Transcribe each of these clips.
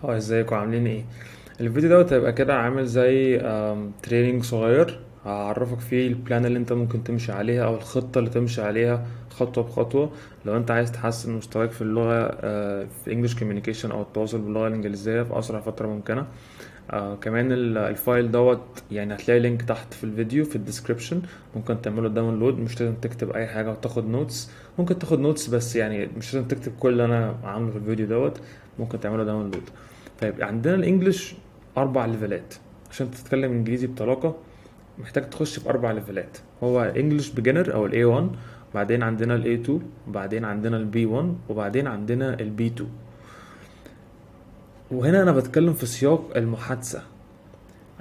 هو ازيكم عاملين ايه؟ الفيديو دوت هيبقى كده عامل زي تريننج صغير. هعرفك فيه البلان اللي انت ممكن تمشي عليها او الخطة اللي تمشي عليها خطوة بخطوة لو انت عايز تحسن مستواك في اللغة، في English Communication او التواصل باللغة الانجليزية في اسرع فترة ممكنة. كمان الفايل دوت يعني هتلاقي لينك تحت في الفيديو في الديسكريبشن. ممكن تعمله داونلود، مش لازم تكتب اي حاجة وتاخد نوتس. ممكن تاخد نوتس بس يعني مش لازم تكتب كل اللي انا عامله في الفيديو دوت. ممكن تعمله داونلود. طيب عندنا الانجليش 4 ليفلات. عشان تتكلم انجليزي بطلاقة محتاج تخش في 4 ليفلات. هو انجليش بيجنر او الاي 1، بعدين عندنا الاي 2، وبعدين عندنا البي 1، وبعدين عندنا البي 2. وهنا انا بتكلم في سياق المحادثة.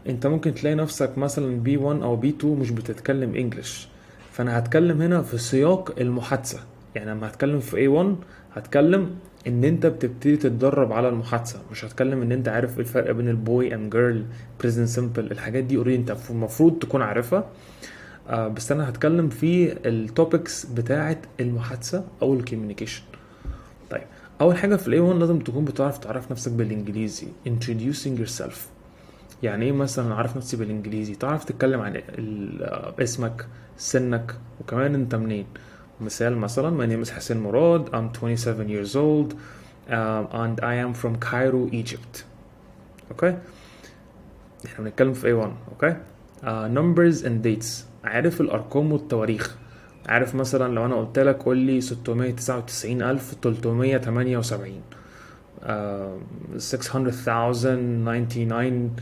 انت ممكن تلاقي نفسك مثلا بي 1 او بي 2 مش بتتكلم انجلش، فانا هتكلم هنا في سياق المحادثة. يعني لما هتكلم في A1 هتكلم ان انت بتبتدي تتدرب على المحادثة، مش هتكلم ان انت عارف ايه الفرق بين البوي اند جيرل بريزنت سمبل. الحاجات دي اوريدي انت المفروض تكون عارفها. بس انا هتكلم في التوبكس بتاعة المحادثة او الكوميونيكيشن. طيب اول حاجة في A1 لازم تكون بتعرف تعرف نفسك بالانجليزي. introducing yourself. يعني ايه مثلا اعرف نفسي بالانجليزي؟ تعرف تتكلم عن اسمك، سنك، وكمان انت منين. مثال مثلا my name is حسين مراد, I'm 27 years old, and I am from Cairo, Egypt. اوكي، احنا بنتكلم في A1. اوكي. numbers and dates. عارف الارقام والتواريخ. عارف مثلا لو انا قلت لك قول لي 699378، 600,099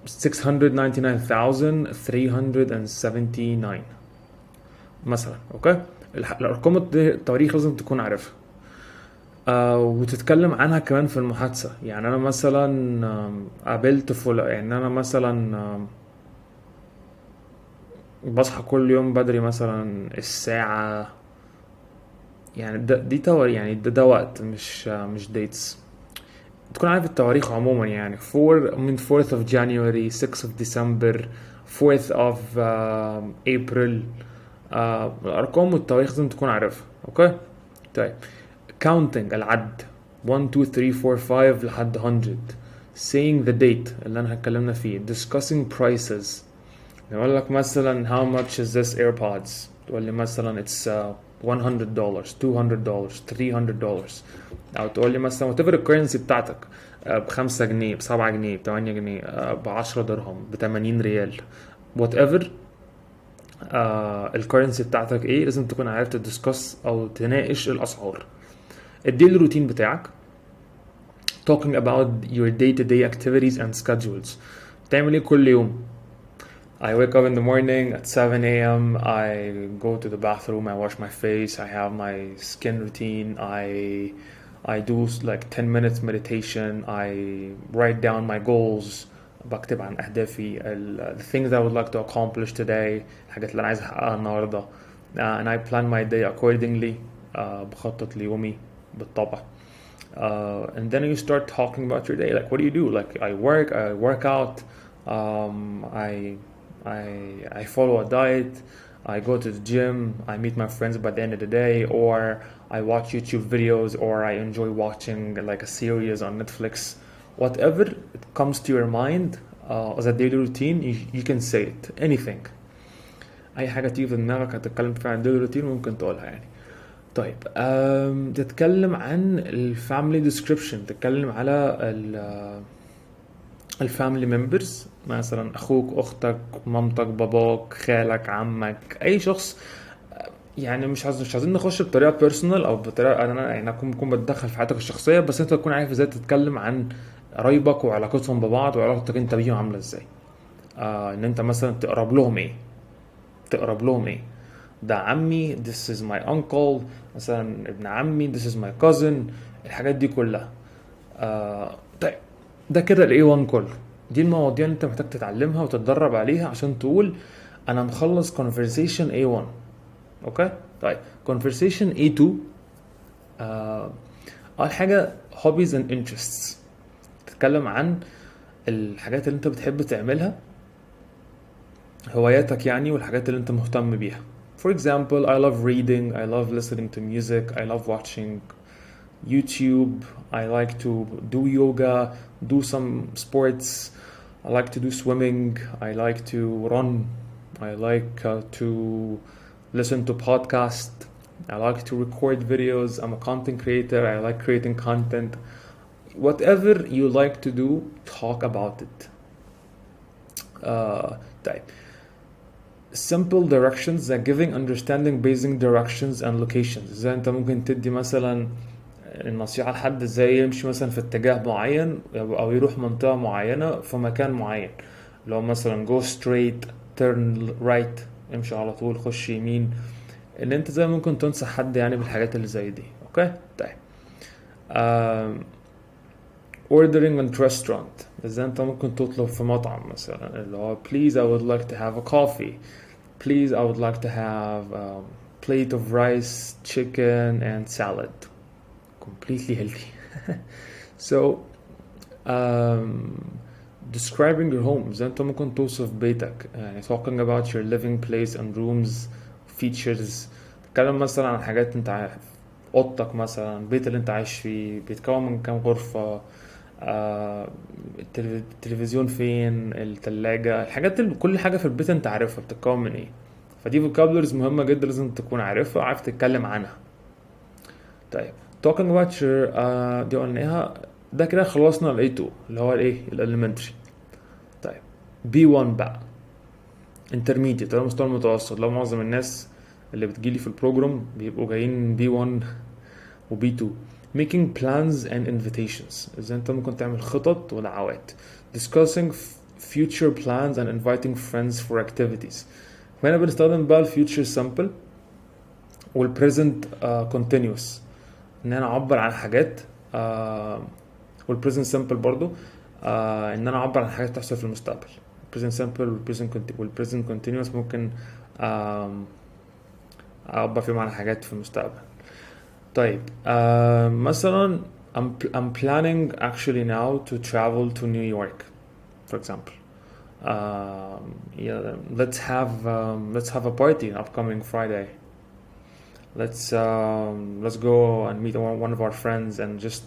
699,379 مثلا. اوكي. الارقام التواريخ لازم تكون عارفها. وتتكلم عنها كمان في المحادثة. يعني انا مثلا قابلت يعني انا مثلا بصحى كل يوم بدري مثلا الساعة، يعني دي يعني ده وقت، مش dates. تكون عارف التواريخ عموما، يعني 4 من 4th of January, 6th of December, 4th of April. الأرقام والتواريخ لازم تكون عارفها. أوكي. طيب counting العد 1 2 3 4 5 لحد 100. saying the date اللي أنا هتكلمنا فيه. discussing prices. يقول لك مثلا how much is this AirPods، تقول لي مثلا it's $100 $200 $300. او تقول لي مثلا whatever الكرنسي بتاعتك، ب5 جنيه، ب7 جنيه، ب8 جنيه، ب10 درهم، ب80 ريال. whatever الكرنسي بتاعتك ايه، لازم تكون عارف تدسكس او تناقش الاسعار. الديلي روتين بتاعك talking about your day to day activities and schedules. بتعمل ايه كل يوم؟ I wake up in the morning at 7 a.m. I go to the bathroom, I wash my face, I have my skin routine, I do like 10 minutes meditation, I write down my goals. بكتب عن أهدافي, the things I would like to accomplish today, الحاجات اللي أنا عايز أحققها النهاردة. And I plan my day accordingly. بخطط ليومي بالطبع. And then you start talking about your day. Like, what do you do? Like, I work out, I follow a diet, I go to the gym, I meet my friends by the end of the day, or I watch YouTube videos, or I enjoy watching like a series on Netflix. Whatever it comes to your mind as a daily routine, you can say it. Anything. أي حاجة تيجي في دماغك هتتكلم فيها عن daily routine ممكن تقولها يعني. طيب تتكلم عن الفاميلي ديسكريبشن. تتكلم على الفاميلي ممبرز، مثلا اخوك، اختك، مامتك، باباك، خالك، عمك، اي شخص. يعني مش عايزين نخش بطريقه بيرسونال او بطريقه انا يعني اكون بتدخل في حياتك الشخصيه، بس انت تكون عارف ازاي تتكلم عن قرايبك وعلاقتهم ببعض وعلاقتك انت بيهم عامله ازاي. ان انت مثلا تقرب لهم ايه. تقرب لهم ايه؟ ده عمي this is my uncle، مثلا ابن عمي this is my cousin. الحاجات دي كلها. طيب ده كده ال A1 كله. دي المواضيع اللي انت محتاج تتعلمها وتتدرب عليها عشان تقول انا مخلص conversation A1. اوكي. طيب conversation A2. اول حاجة hobbies and interests. تتكلم عن الحاجات اللي انت بتحب تعملها، هواياتك يعني، والحاجات اللي انت مهتم بيها. For example, I love reading, I love listening to music, I love watching YouTube. I like to do yoga, do some sports. I like to do swimming. I like to run. I like to listen to podcasts. I like to record videos. I'm a content creator. I like creating content. Whatever you like to do, talk about it. طيب. Simple directions that giving understanding basing directions and locations. زي انت ممكن تدي مثلا النصيحة لحد ازاي يمشي مثلا في اتجاه معين او يروح منطقة معينة في مكان معين. لو مثلا go straight, turn right, امشي على طول, خش يمين. ان انت زي ممكن تنصح حد يعني بالحاجات اللي زي دي. اوكي طيب. ordering at restaurant. ازاي انت ممكن تطلب في مطعم مثلا اللي هو please I would like to have a coffee, please I would like to have a plate of rice, chicken and salad. Completely healthy. So describing your home. ازاي انت ممكن توصف بيتك يعني talking about your living place and rooms, features. تتكلم مثلا عن حاجات انت عارف, اوضتك مثلا, البيت اللي انت عايش فيه بيتكون من كام غرفة, التلفزيون فين, التلاجة, الحاجات اللي كل حاجة في البيت انت عارفها بتتكون من ايه. فدي vocabularies مهمة جدا لازم تكون عارفها وعارف تتكلم عنها. طيب talking about your دي قلناها. ده كده خلصنا ال A2 اللي هو الايه الاليمنتري. طيب B1 بقى intermediate, ده المستوى المتوسط. لو معظم الناس اللي بتجيلي في البروجرام بيبقوا جايين B1 و B2. making plans and invitations. ازاي انت ممكن تعمل خطط ودعوات. discussing future plans and inviting friends for activities. هنا بنستخدم بقى future simple present continuous ان انا اعبر عن حاجات, present simple برضو ان انا اعبر عن حاجات تحصل في المستقبل. present simple present continuous ممكن اعبر فيهم عن حاجات في المستقبل. طيب مثلا I'm planning actually now to travel to New York for example. Yeah, let's have a party upcoming Friday. Let's go and meet one of our friends and just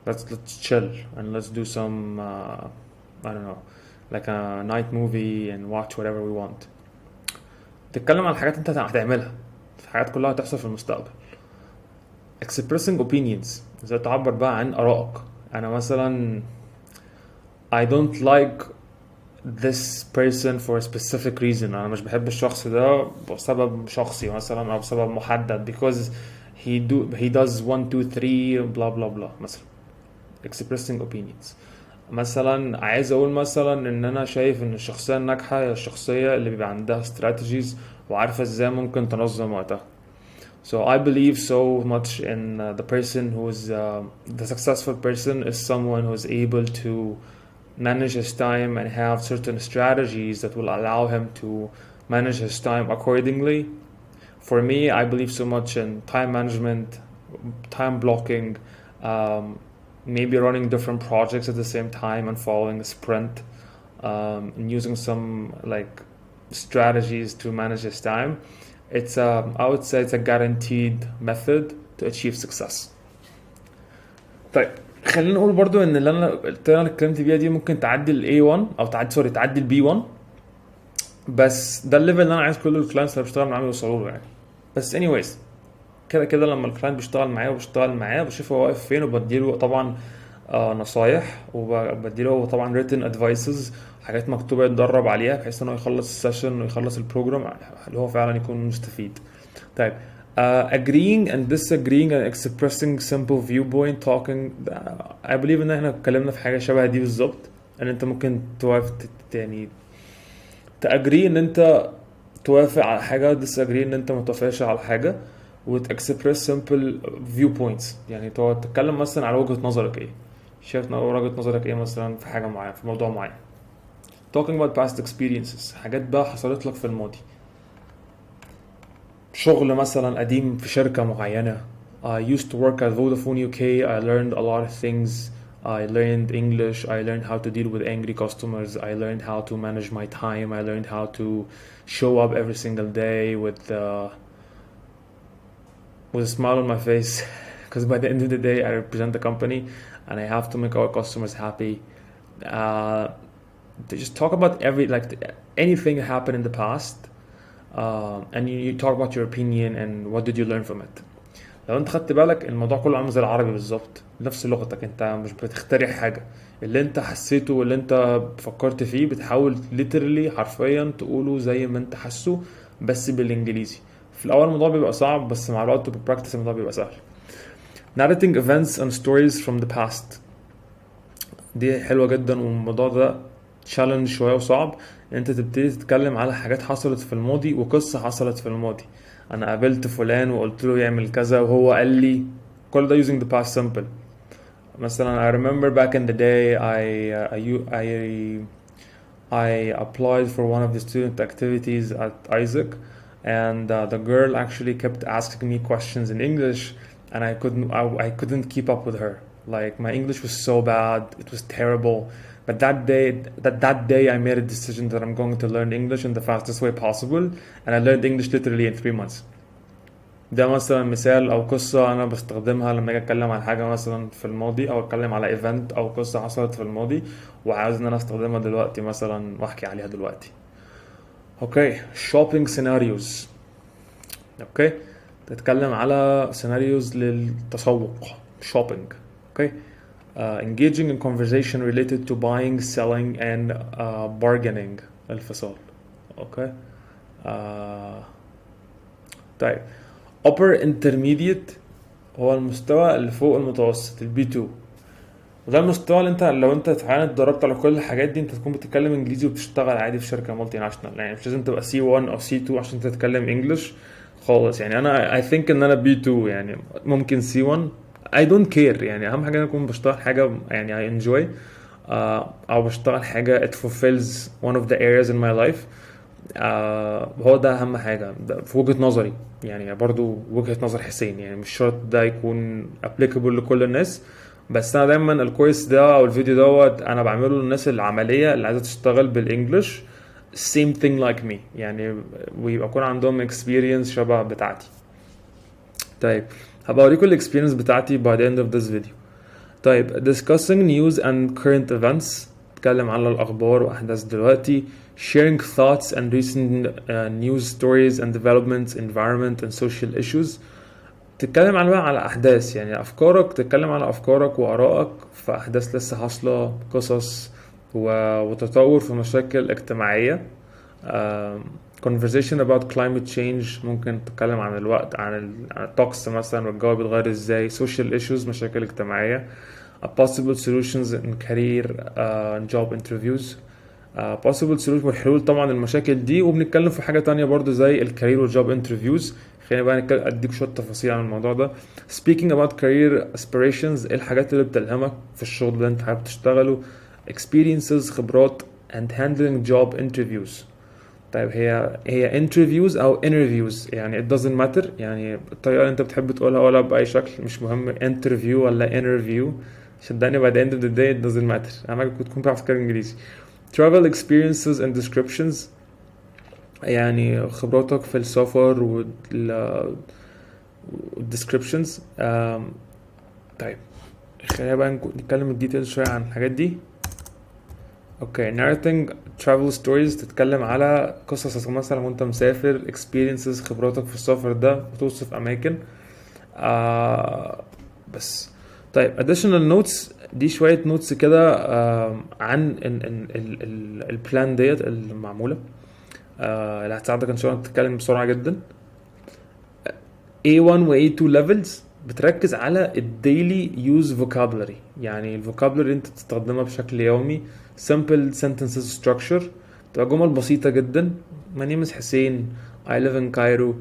let's chill and let's do some I don't know, like a night movie and watch whatever we want. تتكلم عن حاجات انت هتعملها, حاجات كلها هتحصل في المستقبل. expressing opinions. ازاي تعبر بقى عن آرائك. انا مثلا I don't like this person for a specific reason. انا مش بحب الشخص ده بسبب شخصي مثلا او بسبب محدد because he does 1 2 3 blah blah blah مثلا. expressing opinions. مثلا عايز اقول مثلا ان انا شايف ان الشخصية الناجحة هي الشخصية اللي بيبقى عندها strategies وعارفة ازاي ممكن تنظم وقتها. So I believe so much in the person who is the successful person is someone who is able to manage his time and have certain strategies that will allow him to manage his time accordingly. For me, I believe so much in time management, time blocking, maybe running different projects at the same time and following a sprint, and using some like strategies to manage his time. It's I would say it's a guaranteed method to achieve success. طيب خلينا نقول برضو ان اللي انا اتكلمت بيها دي ممكن تعدي ال A1 او تعدي ال B1, بس ده الليفل اللي انا عايز كل الكلاينتس اللي بشتغل معاهم يوصلوا له يعني. بس anyways كده لما الكلاينت بيشتغل معايا بشوف هو واقف فين وبديله طبعا نصايح وبديله طبعا written advices, حاجات مكتوبة يتدرب عليها بحيث انه يخلص السيشن ويخلص البروجرام اللي هو فعلا يكون مستفيد. طيب agreeing and disagreeing and expressing simple viewpoint talking. I believe ان احنا اتكلمنا في حاجة شبه دي بالظبط, ان انت ممكن توافق يعني تأجري ان انت توافق على حاجة, disagree ان انت متوافقش على حاجة, وتexpress simple viewpoints يعني تتكلم مثلا على وجهة نظرك ايه, شايف وجهة نظرك ايه مثلا في حاجة معينة في موضوع معين. talking about past experiences, حاجات بقى حصلت لك في الماضي, شغل مثلا قديم في شركة معينة. I used to work at Vodafone UK. I learned a lot of things. I learned English. I learned how to deal with angry customers. I learned how to manage my time. I learned how to show up every single day with a smile on my face because by the end of the day I represent the company and I have to make our customers happy. They just talk about anything that happened in the past, and you talk about your opinion and what did you learn from it. لو انت خدت بالك الموضوع كله عامل زي العربي بالظبط، نفس لغتك، انت مش بتخترع حاجة، اللي انت حسيته واللي انت فكرت فيه بتحاول literally حرفيا تقوله زي ما انت حسه بس بالانجليزي. في الاول الموضوع بيبقى صعب بس مع الوقت وبالبراكتس الموضوع بيبقى سهل. narrating events and stories from the past دي حلوة جدا، والموضوع ده challenge شوية وصعب ان انت تبتدي تتكلم على حاجات حصلت في الماضي وقصة حصلت في الماضي. انا قابلت فلان وقلت له يعمل كذا وهو قال لي، كل ده using the past simple. مثلا I remember back in the day I applied for one of the student activities at Isaac, and the girl actually kept asking me questions in English, and I couldn't keep up with her. Like my English was so bad, it was terrible. But that day I made a decision that I'm going to learn English in the fastest way possible, and I learned English literally in 3 months. ده مثلا مثال او قصة انا بستخدمها لما اجي اتكلم عن حاجة مثلا في الماضي، او اتكلم على ايفنت او قصة حصلت في الماضي وعاوز ان انا استخدمها دلوقتي مثلا واحكي عليها دلوقتي. اوكي، shopping scenarios. اوكي، تتكلم على سيناريوز للتسوق، shopping. اوكي. engaging in conversation related to buying, selling and bargaining، الفصال. اوكي. طيب upper intermediate هو المستوى اللي فوق المتوسط، البي 2، وده المستوى اللي انت لو انت فعلا اتدربت على كل الحاجات دي انت تكون بتتكلم انجليزي وبتشتغل عادي في شركه مالتي ناشونال. يعني مش لازم تبقى سي 1 او سي 2 عشان تتكلم انجلش خالص. يعني انا I think ان انا بي 2، يعني ممكن سي 1. I don't care، يعني اهم حاجه انا اكون بشتغل حاجه يعني I enjoy، او بشتغل حاجه it fulfills one of the areas in my life. هو ده اهم حاجه ده في وجهه نظري، يعني برضو وجهه نظر حسين، يعني مش شرط ده يكون applicable لكل الناس، بس انا دايما الكويس ده او الفيديو دوت انا بعمله للناس العمليه اللي عايزه تشتغل بالانجلش same thing like me، يعني ويبقى يكون عندهم experience شبه بتاعتي. طيب هبقى اوريكم الاكسبيرينس بتاعتي by the end of this video. طيب discussing news and current events، نتكلم على الاخبار واحداث دلوقتي. sharing thoughts and recent news stories and developments, environment and social issues، تتكلم على احداث، يعني افكارك، تتكلم على افكارك وارائك في احداث لسه حاصله، قصص وتطور في مشاكل اجتماعيه. conversation about climate change، ممكن تتكلم عن الوقت، عن الطقس مثلا والجو بيتغير ازاي. social issues، مشاكل اجتماعيه. possible solutions in career job interviews. possible solutions والحلول طبعا المشاكل دي، وبنتكلم في حاجه تانية برضو زي الكارير والجوب انترفيوز. خلينا بقى اديك شويه تفاصيل عن الموضوع ده. speaking about career aspirations، ايه الحاجات اللي بتلهمك في الشغل اللي انت حابب تشتغله. experiences، خبرات and handling job interviews. طيب هي interviews او interviews، يعني it doesn't matter، يعني الطريقه اللي انت بتحب تقولها ولا باي شكل مش مهم، interview ولا interview، صدقني by the end of the day it doesn't matter، اهم حاجه تكون بتعرف تتكلم انجليزي. travel experiences and descriptions، يعني خبراتك في السفر والديسكريبشنز. طيب خلينا بقى نتكلم الديتيلز شويه عن الحاجات دي. اوكي، narrating travel stories، تتكلم على قصص مثلا وانت مسافر، experiences، خبراتك في السفر ده، وتوصف اماكن. بس طيب additional notes، دي شوية نوتس كده عن البلان ديت المعمولة اللي هتساعدك ان شاء الله تتكلم بسرعة جدا. A1 و A2 levels بتركز على الديلي يوز vocabulary، يعني الفوكابلري انت تستخدمها بشكل يومي. simple sentences structure، تبقى جمل بسيطة جدا. my name is حسين، I live in Cairo،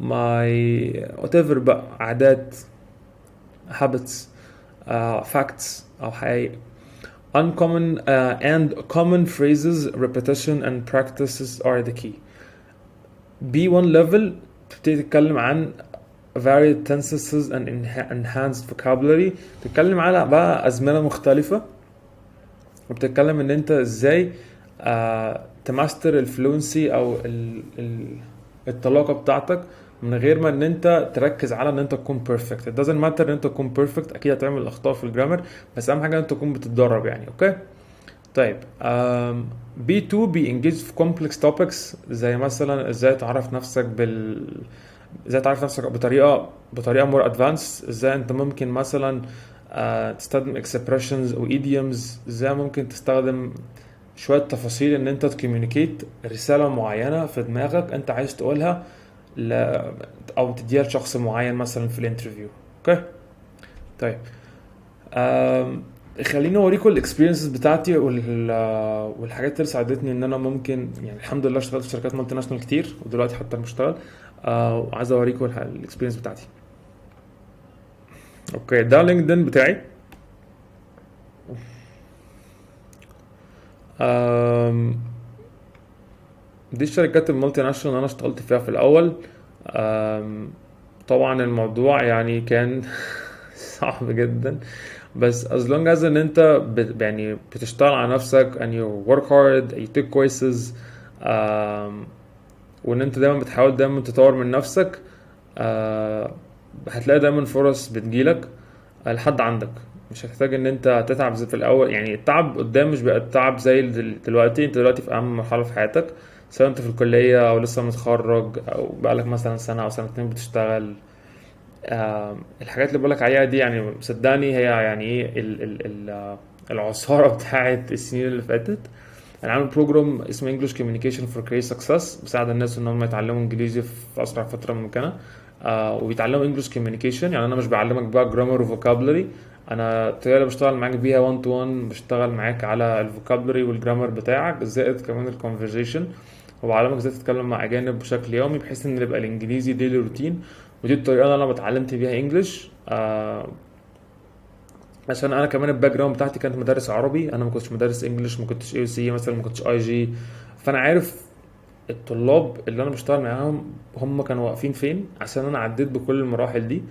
my whatever بقى، عادات، habits، facts أو حقائق. uncommon and common phrases, repetition and practices are the key. B1 level بتبتدي تتكلم عن varied tenses and enhanced vocabulary، تتكلم على بقى أزمنة مختلفة، وبتتكلم ان انت ازاي تماستر الفلونسي او الطلاقة بتاعتك من غير ما ان انت تركز على ان انت تكون بيرفكت. it doesn't matter ان انت تكون بيرفكت، اكيد هتعمل اخطاء في الجرامر، بس اهم حاجه ان انت تكون بتتدرب يعني. اوكي طيب. B2 بينجز في complex topics، زي مثلا ازاي تعرف نفسك بطريقه more advanced، ازاي انت ممكن مثلا تستخدم expressions و idioms، ازاي ممكن تستخدم شويه تفاصيل ان انت تكوميونيكيت رساله معينه في دماغك انت عايز تقولها ل... او تديها لشخص معين مثلا في الانترفيو. اوكي طيب. خليني اوريكم الاكسبيرينسز بتاعتي والحاجات اللي ساعدتني ان انا ممكن يعني الحمد لله اشتغلت في شركات مالتي ناشونال كتير، ودلوقتي حتى بشتغل. وعايز اوريكم الاكسبيرينس بتاعتي. اوكي ده لينكدين بتاعي. آم، دي الشركات المالتي ناشونال اللي انا اشتغلت فيها في الاول. آم، طبعا الموضوع يعني كان صعب جدا، بس as long as ان انت يعني بتشتغل على نفسك and you work hard you take courses، وان انت دايما بتحاول دايما تطور من نفسك، آه، هتلاقي دايما فرص بتجيلك لحد عندك. مش هتحتاج ان انت تتعب زي في الاول، يعني التعب قدام مش بقى التعب زي دلوقتي. انت دلوقتي في اهم مرحله في حياتك، سواء انت في الكليه او لسه متخرج او بقالك مثلا سنه او سنتين بتشتغل. الحاجات اللي بقولك عليها دي يعني صدقني هي يعني ايه العصارة بتاعت السنين اللي فاتت. انا عامل بروجرام اسمه انجلش كوميونيكيشن فور كارير سكسس، بساعد الناس ان هم يتعلموا انجليزي في اسرع فتره ممكنه. وبيتعلموا انجلش كوميونيكيشن، يعني انا مش بعلمك بقى جرامر وفوكابلري، انا الطريقه اللي بشتغل معاك بيها 1 تو 1، بشتغل معاك على الفوكابلري والجرامر بتاعك زائد كمان الكونفرزيشن، وبعلمك ازاي تتكلم مع اجانب بشكل يومي بحيث ان يبقى الانجليزي ديلي روتين. ودي الطريقه اللي انا اتعلمت بيها انجلش. عشان انا كمان الباك جراوند بتاعتي كانت مدرس عربي، انا ما كنتش مدرس انجلش، ما كنتش اي سي مثلا، ما كنتش اي جي. فانا عارف الطلاب اللي انا بشتغل معاهم هم كانوا واقفين فين، عشان انا عديت بكل المراحل دي.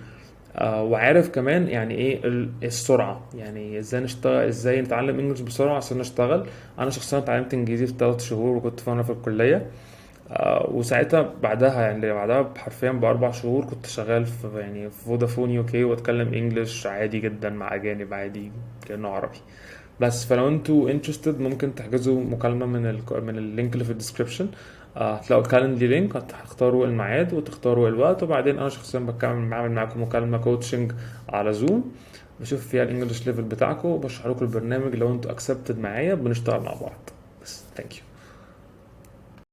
وعارف كمان يعني ايه السرعه، يعني ازاي نشتغل، ازاي نتعلم انجلش بسرعه عشان نشتغل. انا شخصيا اتعلمت انجليزي في 3 شهور وكنت فانا في الكليه. وساعتها بعدها يعني بعدها حرفيا ب4 شهور كنت شغال في يعني في فودافون يو كي، واتكلم انجلش عادي جدا مع اجانب عادي كانه عربي. بس فلو انتوا انترستد ممكن تحجزوا مكالمة من اللينك اللي في الديسكريبشن. هتلاقوا الكالندري لينك، هتختاروا الميعاد وتختاروا الوقت، وبعدين انا شخصيا بعمل معاكم مكالمة كوتشنج على زوم، بشوف فيها الانجليش ليفل بتاعكم وبشرح لكم البرنامج. لو انتوا اكسبتد معايا بنشتغل مع بعض. بس ثانك يو.